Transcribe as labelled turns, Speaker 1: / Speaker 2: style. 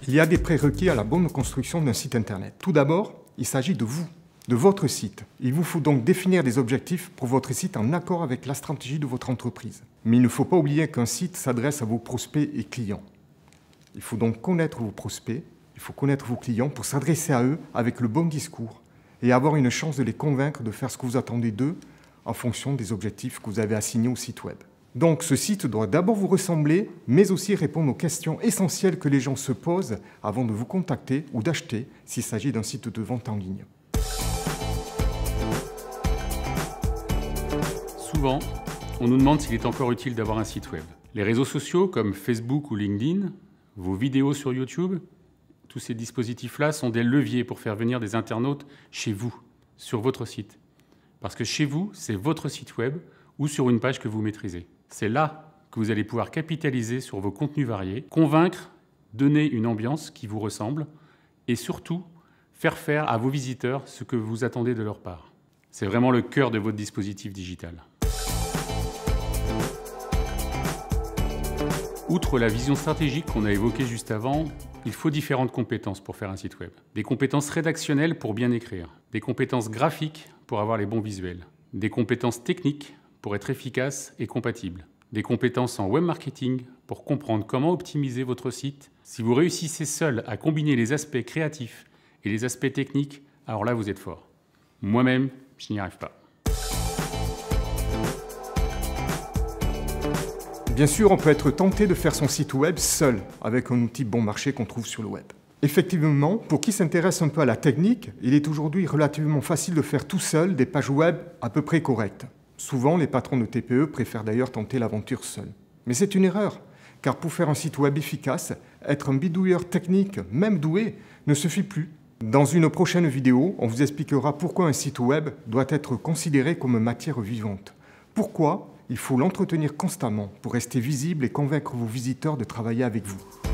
Speaker 1: Il y a des prérequis à la bonne construction d'un site internet. Tout d'abord, il s'agit de vous, de votre site. Il vous faut donc définir des objectifs pour votre site en accord avec la stratégie de votre entreprise. Mais il ne faut pas oublier qu'un site s'adresse à vos prospects et clients. Il faut donc connaître vos prospects, il faut connaître vos clients pour s'adresser à eux avec le bon discours et avoir une chance de les convaincre de faire ce que vous attendez d'eux en fonction des objectifs que vous avez assignés au site web. Donc ce site doit d'abord vous ressembler, mais aussi répondre aux questions essentielles que les gens se posent avant de vous contacter ou d'acheter s'il s'agit d'un site de vente en ligne.
Speaker 2: Souvent, on nous demande s'il est encore utile d'avoir un site web. Les réseaux sociaux comme Facebook ou LinkedIn, vos vidéos sur YouTube, tous ces dispositifs-là sont des leviers pour faire venir des internautes chez vous, sur votre site. Parce que chez vous, c'est votre site web ou sur une page que vous maîtrisez. C'est là que vous allez pouvoir capitaliser sur vos contenus variés, convaincre, donner une ambiance qui vous ressemble et surtout faire à vos visiteurs ce que vous attendez de leur part. C'est vraiment le cœur de votre dispositif digital. Outre la vision stratégique qu'on a évoquée juste avant, il faut différentes compétences pour faire un site web. Des compétences rédactionnelles pour bien écrire, des compétences graphiques pour avoir les bons visuels, des compétences techniques pour être efficace et compatible, des compétences en web marketing pour comprendre comment optimiser votre site. Si vous réussissez seul à combiner les aspects créatifs et les aspects techniques, alors là vous êtes fort. Moi-même, je n'y arrive pas.
Speaker 1: Bien sûr, on peut être tenté de faire son site web seul, avec un outil bon marché qu'on trouve sur le web. Effectivement, pour qui s'intéresse un peu à la technique, il est aujourd'hui relativement facile de faire tout seul des pages web à peu près correctes. Souvent, les patrons de TPE préfèrent d'ailleurs tenter l'aventure seul. Mais c'est une erreur, car pour faire un site web efficace, être un bidouilleur technique, même doué, ne suffit plus. Dans une prochaine vidéo, on vous expliquera pourquoi un site web doit être considéré comme matière vivante. Pourquoi il faut l'entretenir constamment pour rester visible et convaincre vos visiteurs de travailler avec vous.